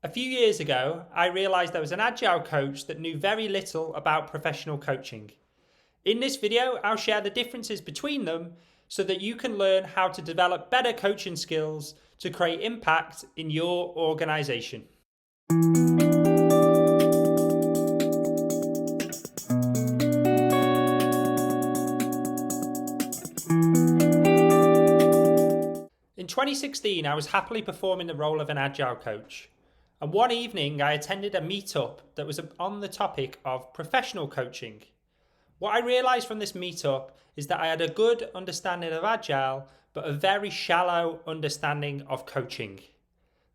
A few years ago, I realised there was an Agile coach that knew very little about professional coaching. In this video, I'll share the differences between them so that you can learn how to develop better coaching skills to create impact in your organisation. In 2016, I was happily performing the role of an Agile coach. And one evening, I attended a meetup that was on the topic of professional coaching. What I realised from this meetup is that I had a good understanding of Agile, but a very shallow understanding of coaching.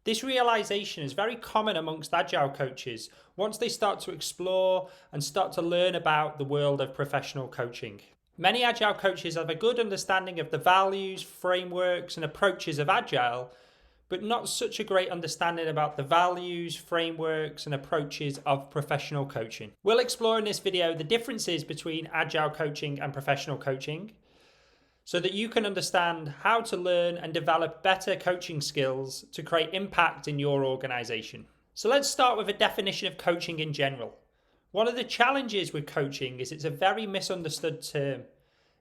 This realisation is very common amongst Agile coaches once they start to explore and start to learn about the world of professional coaching. Many Agile coaches have a good understanding of the values, frameworks, and approaches of Agile, but not such a great understanding about the values, frameworks, and approaches of professional coaching. We'll explore in this video the differences between Agile coaching and professional coaching so that you can understand how to learn and develop better coaching skills to create impact in your organization. So let's start with a definition of coaching in general. One of the challenges with coaching is it's a very misunderstood term.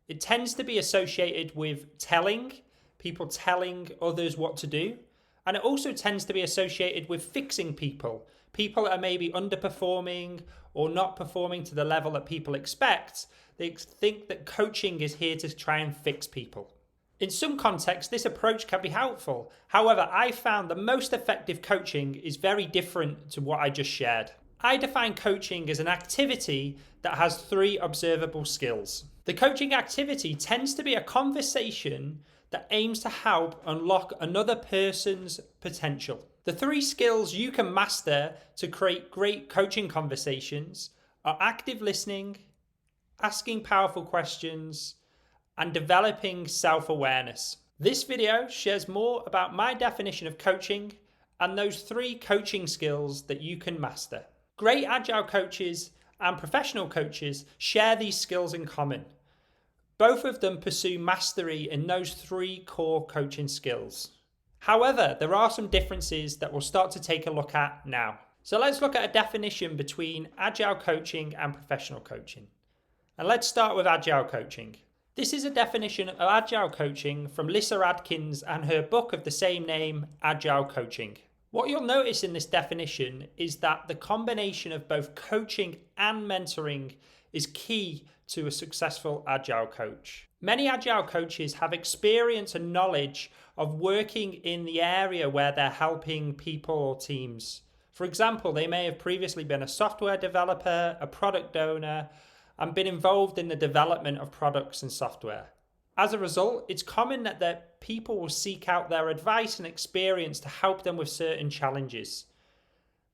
It tends to be associated with people telling others what to do. And it also tends to be associated with fixing people that are maybe underperforming or not performing to the level that people expect. They think that coaching is here to try and fix people. In some contexts, this approach can be helpful. However, I found the most effective coaching is very different to what I just shared. I define coaching as an activity that has 3 observable skills. The coaching activity tends to be a conversation that aims to help unlock another person's potential. The 3 skills you can master to create great coaching conversations are active listening, asking powerful questions, and developing self-awareness. This video shares more about my definition of coaching and those 3 coaching skills that you can master. Great Agile coaches and professional coaches share these skills in common. Both of them pursue mastery in those 3 core coaching skills. However, there are some differences that we'll start to take a look at now. So let's look at a definition between Agile coaching and professional coaching. And let's start with Agile coaching. This is a definition of Agile coaching from Lisa Adkins and her book of the same name, Agile Coaching. What you'll notice in this definition is that the combination of both coaching and mentoring is key to a successful Agile coach. Many Agile coaches have experience and knowledge of working in the area where they're helping people or teams. For example, they may have previously been a software developer, a product owner, and been involved in the development of products and software. As a result, it's common that people will seek out their advice and experience to help them with certain challenges.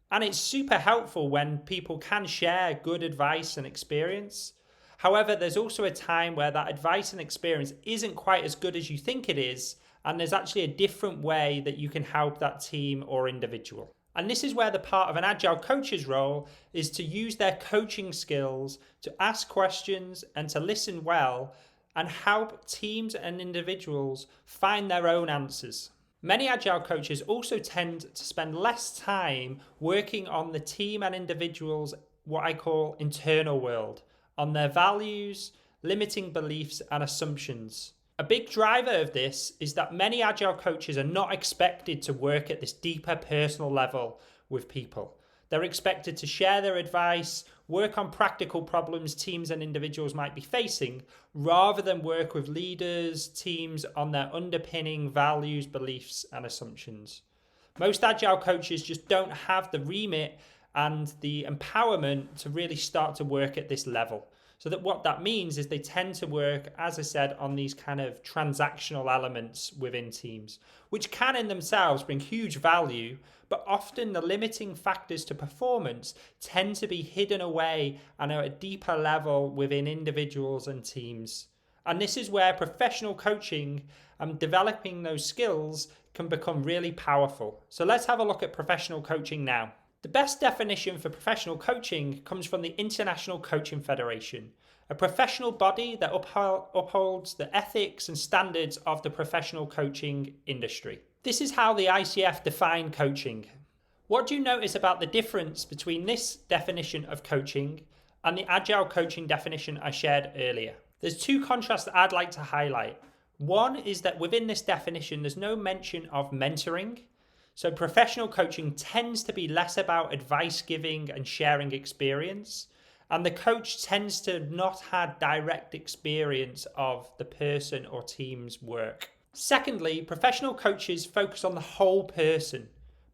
And it's super helpful when people can share good advice and experience. However, there's also a time where that advice and experience isn't quite as good as you think it is, and there's actually a different way that you can help that team or individual. And this is where the part of an Agile coach's role is to use their coaching skills to ask questions and to listen well and help teams and individuals find their own answers. Many Agile coaches also tend to spend less time working on the team and individuals' what I call internal world, on their values, limiting beliefs, and assumptions. A big driver of this is that many Agile coaches are not expected to work at this deeper personal level with people. They're expected to share their advice, work on practical problems teams and individuals might be facing, rather than work with leaders, teams on their underpinning values, beliefs, and assumptions. Most Agile coaches just don't have the remit and the empowerment to really start to work at this level. So that what that means is they tend to work, as I said, on these kind of transactional elements within teams, which can in themselves bring huge value, but often the limiting factors to performance tend to be hidden away and at a deeper level within individuals and teams. And this is where professional coaching and developing those skills can become really powerful. So let's have a look at professional coaching now. The best definition for professional coaching comes from the International Coaching Federation, a professional body that upholds the ethics and standards of the professional coaching industry. This is how the ICF define coaching. What do you notice about the difference between this definition of coaching and the Agile coaching definition I shared earlier? There's two contrasts that I'd like to highlight. One is that within this definition, there's no mention of mentoring. So professional coaching tends to be less about advice giving and sharing experience. And the coach tends to not have direct experience of the person or team's work. Secondly, professional coaches focus on the whole person,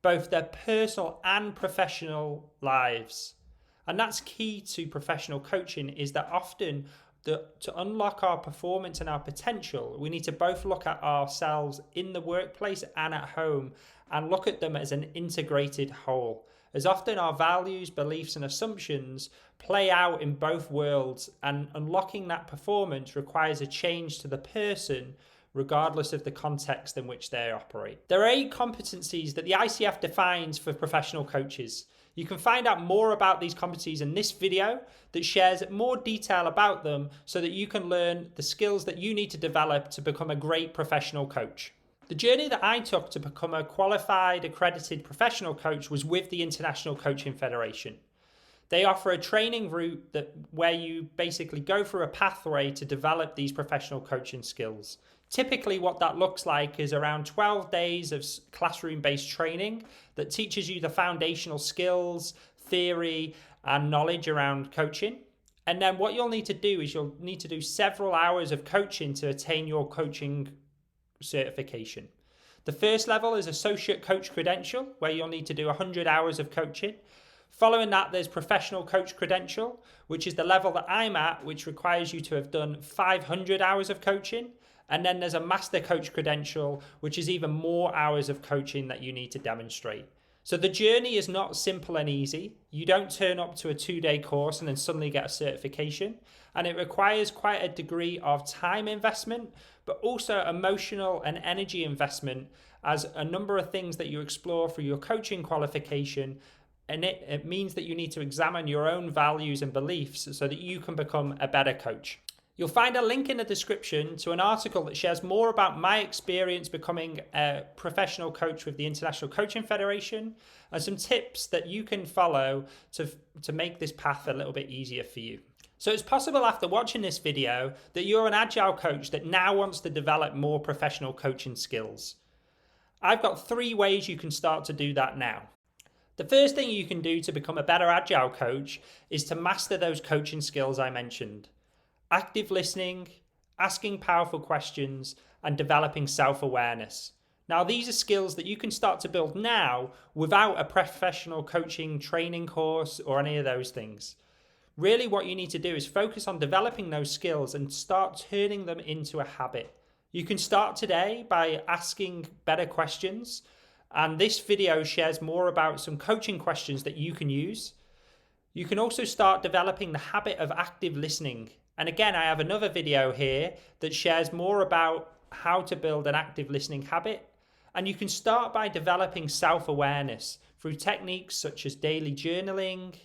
both their personal and professional lives. And that's key to professional coaching, is that often to unlock our performance and our potential, we need to both look at ourselves in the workplace and at home and look at them as an integrated whole. As often our values, beliefs, and assumptions play out in both worlds, and unlocking that performance requires a change to the person regardless of the context in which they operate. There are 8 competencies that the ICF defines for professional coaches. You can find out more about these competencies in this video that shares more detail about them so that you can learn the skills that you need to develop to become a great professional coach. The journey that I took to become a qualified, accredited professional coach was with the International Coaching Federation. They offer a training route where you basically go through a pathway to develop these professional coaching skills. Typically what that looks like is around 12 days of classroom-based training that teaches you the foundational skills, theory, and knowledge around coaching. And then what you'll need to do is you'll need to do several hours of coaching to attain your coaching certification. The first level is Associate Coach Credential, where you'll need to do 100 hours of coaching. Following that, there's Professional Coach Credential, which is the level that I'm at, which requires you to have done 500 hours of coaching. And then there's a Master Coach Credential, which is even more hours of coaching that you need to demonstrate. So the journey is not simple and easy. You don't turn up to a 2-day course and then suddenly get a certification. And it requires quite a degree of time investment, but also emotional and energy investment, as a number of things that you explore through your coaching qualification. And it means that you need to examine your own values and beliefs so that you can become a better coach. You'll find a link in the description to an article that shares more about my experience becoming a professional coach with the International Coaching Federation, and some tips that you can follow to make this path a little bit easier for you. So it's possible after watching this video that you're an Agile coach that now wants to develop more professional coaching skills. I've got 3 ways you can start to do that now. The first thing you can do to become a better Agile coach is to master those coaching skills I mentioned. Active listening, asking powerful questions, and developing self-awareness. Now, these are skills that you can start to build now without a professional coaching training course or any of those things. Really, what you need to do is focus on developing those skills and start turning them into a habit. You can start today by asking better questions, and this video shares more about some coaching questions that you can use. You can also start developing the habit of active listening. And again, I have another video here that shares more about how to build an active listening habit. And you can start by developing self-awareness through techniques such as daily journaling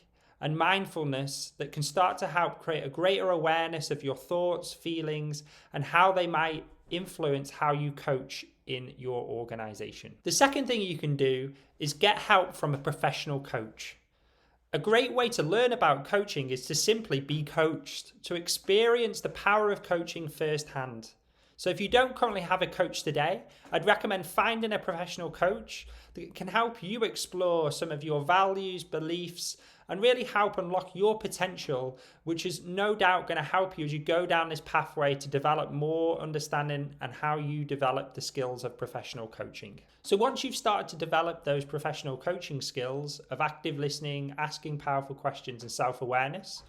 and mindfulness that can start to help create a greater awareness of your thoughts, feelings, and how they might influence how you coach in your organization. The second thing you can do is get help from a professional coach. A great way to learn about coaching is to simply be coached, to experience the power of coaching firsthand. So if you don't currently have a coach today, I'd recommend finding a professional coach that can help you explore some of your values, beliefs, and really help unlock your potential, which is no doubt going to help you as you go down this pathway to develop more understanding and how you develop the skills of professional coaching. So once you've started to develop those professional coaching skills of active listening, asking powerful questions, and self-awareness,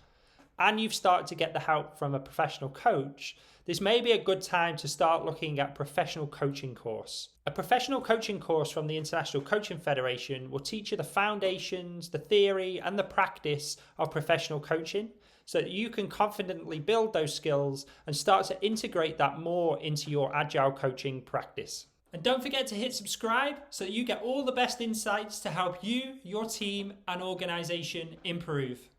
and you've started to get the help from a professional coach, this may be a good time to start looking at professional coaching course. A professional coaching course from the International Coaching Federation will teach you the foundations, the theory, and the practice of professional coaching so that you can confidently build those skills and start to integrate that more into your Agile coaching practice. And don't forget to hit subscribe so that you get all the best insights to help you, your team, and organization improve.